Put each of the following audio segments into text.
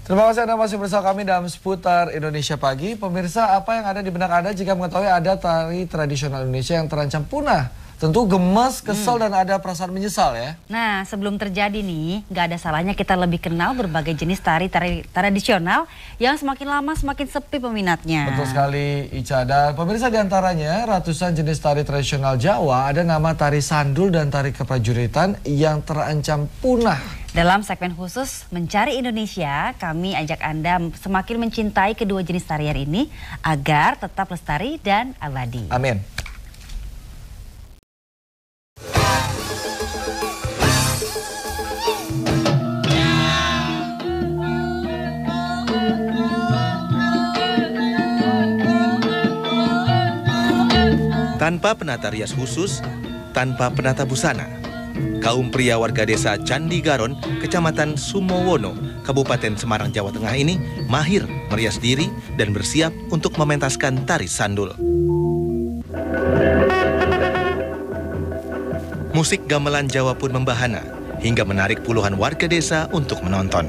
Terima kasih Anda masih bersama kami dalam Seputar Indonesia Pagi. Pemirsa, apa yang ada di benak Anda jika mengetahui ada tari tradisional Indonesia yang terancam punah? Tentu gemes, kesel, dan ada perasaan menyesal ya. Nah, sebelum terjadi nih, nggak ada salahnya kita lebih kenal berbagai jenis tari tradisional yang semakin lama semakin sepi peminatnya. Betul sekali, Ica. Dan pemirsa, diantaranya ratusan jenis tari tradisional Jawa, ada nama tari sandul dan tari keprajuritan yang terancam punah. Dalam segmen khusus Mencari Indonesia, kami ajak Anda semakin mencintai kedua jenis tarian ini agar tetap lestari dan abadi. Amin. Tanpa penata rias khusus, tanpa penata busana, kaum pria warga desa Candi Garon, Kecamatan Sumowono, Kabupaten Semarang, Jawa Tengah ini mahir merias diri dan bersiap untuk mementaskan tari sandul. Musik gamelan Jawa pun membahana hingga menarik puluhan warga desa untuk menonton.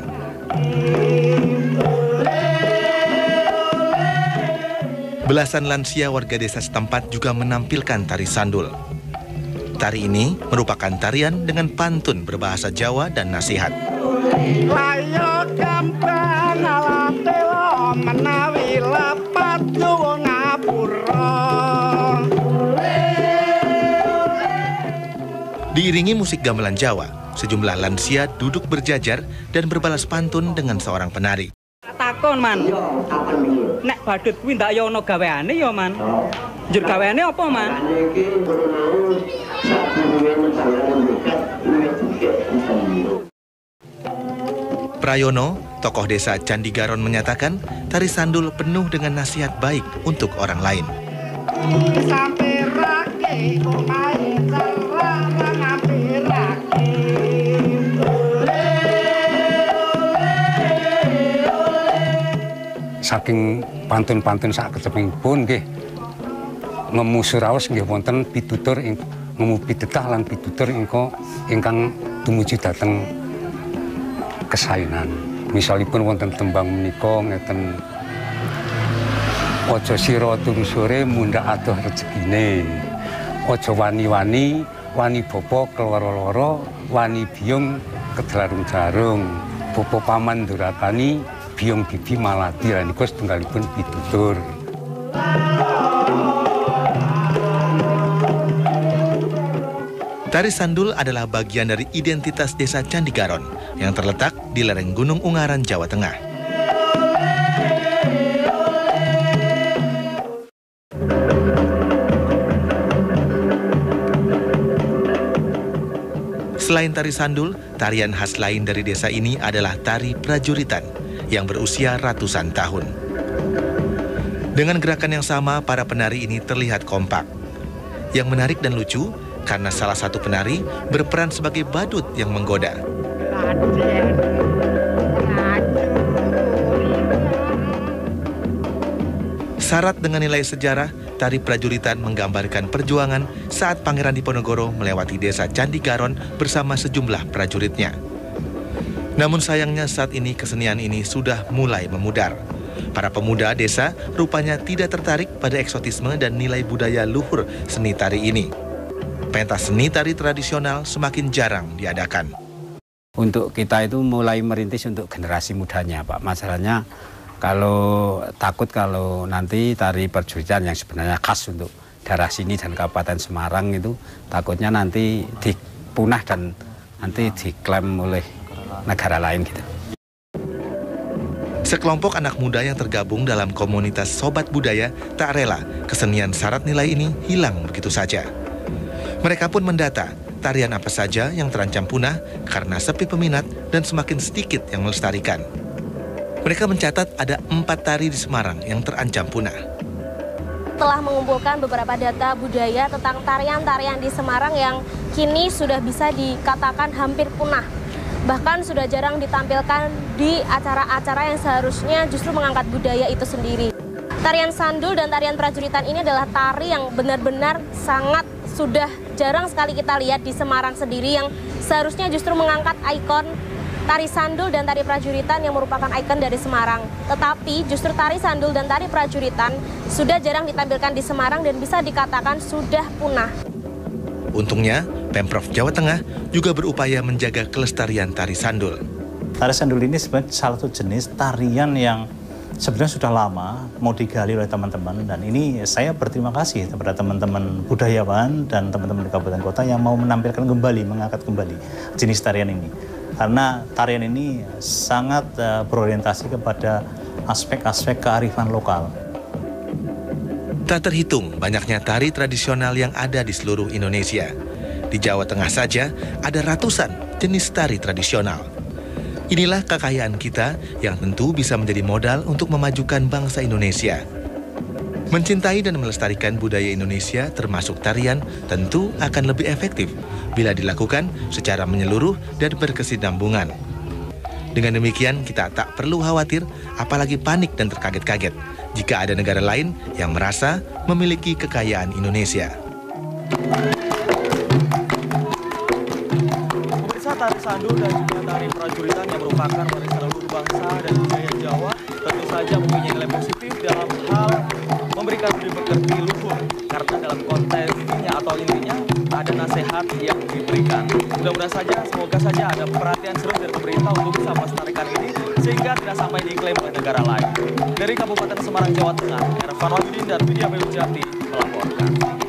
Belasan lansia warga desa setempat juga menampilkan tari sandul. Tari ini merupakan tarian dengan pantun berbahasa Jawa dan nasihat. Diiringi musik gamelan Jawa, sejumlah lansia duduk berjajar dan berbalas pantun dengan seorang penari. Takon man, nek badut kuwi ndak ya ono gaweane ya man. Njur gaweane apa man? Prayono, tokoh desa Candi Garon menyatakan tari sandul penuh dengan nasihat baik untuk orang lain. Saking pantun-pantun sak kecepingipun nggih ngemu suraos nggih wonten pitutur ngemu pidetah lan pitutur ingkang tumuju dhateng kesaenan. Misalipun wonten tembang menika ngeten aja sira turu sore mundhak adoh rejekine. Aja wani-wani wani bapa keloro-loro wani biyung kedlarung-jarung. Bapa paman durakani biyung bibi maladi lan iku setunggalipun pitutur. Tari sandul adalah bagian dari identitas desa Candi Garon yang terletak di lereng Gunung Ungaran, Jawa Tengah. Selain tari sandul, tarian khas lain dari desa ini adalah tari prajuritan yang berusia ratusan tahun. Dengan gerakan yang sama, para penari ini terlihat kompak. Yang menarik dan lucu, karena salah satu penari berperan sebagai badut yang menggoda. Syarat dengan nilai sejarah, tari prajuritan menggambarkan perjuangan saat Pangeran Diponegoro melewati desa Candi Garon bersama sejumlah prajuritnya. Namun sayangnya saat ini kesenian ini sudah mulai memudar. Para pemuda desa rupanya tidak tertarik pada eksotisme dan nilai budaya luhur seni tari ini. Pentas seni tari tradisional semakin jarang diadakan. Untuk kita itu mulai merintis untuk generasi mudanya, Pak. Masalahnya takut kalau nanti tari perjuritan yang sebenarnya khas untuk daerah sini dan Kabupaten Semarang itu takutnya nanti dipunah dan nanti diklaim oleh negara lain gitu. Sekelompok anak muda yang tergabung dalam komunitas Sobat Budaya tak rela kesenian syarat nilai ini hilang begitu saja. Mereka pun mendata tarian apa saja yang terancam punah karena sepi peminat dan semakin sedikit yang melestarikan. Mereka mencatat ada 4 tari di Semarang yang terancam punah. Telah mengumpulkan beberapa data budaya tentang tarian-tarian di Semarang yang kini sudah bisa dikatakan hampir punah. Bahkan sudah jarang ditampilkan di acara-acara yang seharusnya justru mengangkat budaya itu sendiri. Tarian sandul dan tarian prajuritan ini adalah tari yang benar-benar sangat sudah jarang sekali kita lihat di Semarang sendiri, yang seharusnya justru mengangkat ikon tari sandul dan tari prajuritan yang merupakan ikon dari Semarang. Tetapi justru tari sandul dan tari prajuritan sudah jarang ditampilkan di Semarang dan bisa dikatakan sudah punah. Untungnya, Pemprov Jawa Tengah juga berupaya menjaga kelestarian tari sandul. Tari sandul ini sebenarnya salah satu jenis tarian yang sebenarnya sudah lama mau digali oleh teman-teman, dan ini saya berterima kasih kepada teman-teman budayawan dan teman-teman di kabupaten kota yang mau menampilkan kembali, mengangkat kembali jenis tarian ini. Karena tarian ini sangat berorientasi kepada aspek-aspek kearifan lokal. Tak terhitung banyaknya tari tradisional yang ada di seluruh Indonesia. Di Jawa Tengah saja ada ratusan jenis tari tradisional. Inilah kekayaan kita yang tentu bisa menjadi modal untuk memajukan bangsa Indonesia. Mencintai dan melestarikan budaya Indonesia termasuk tarian tentu akan lebih efektif bila dilakukan secara menyeluruh dan berkesinambungan. Dengan demikian kita tak perlu khawatir apalagi panik dan terkaget-kaget jika ada negara lain yang merasa memiliki kekayaan Indonesia. Pemirsa, tari sandul dan juga tari prajuritan yang merupakan warisan leluhur bangsa dan budaya Jawa tentu saja mempunyai nilai positif dalam hal memberikan budi pekerti luhur, karena dalam konteks intinya ada nasihat yang diberikan. Mudah-mudahan saja, semoga saja ada perhatian serius dari pemerintah untuk bisa melestarikan ini sehingga tidak sampai diklaim oleh negara lain. Dari Kabupaten Semarang, Jawa Tengah, Ervan Wahyudin dan Widya Bewujati melaporkan.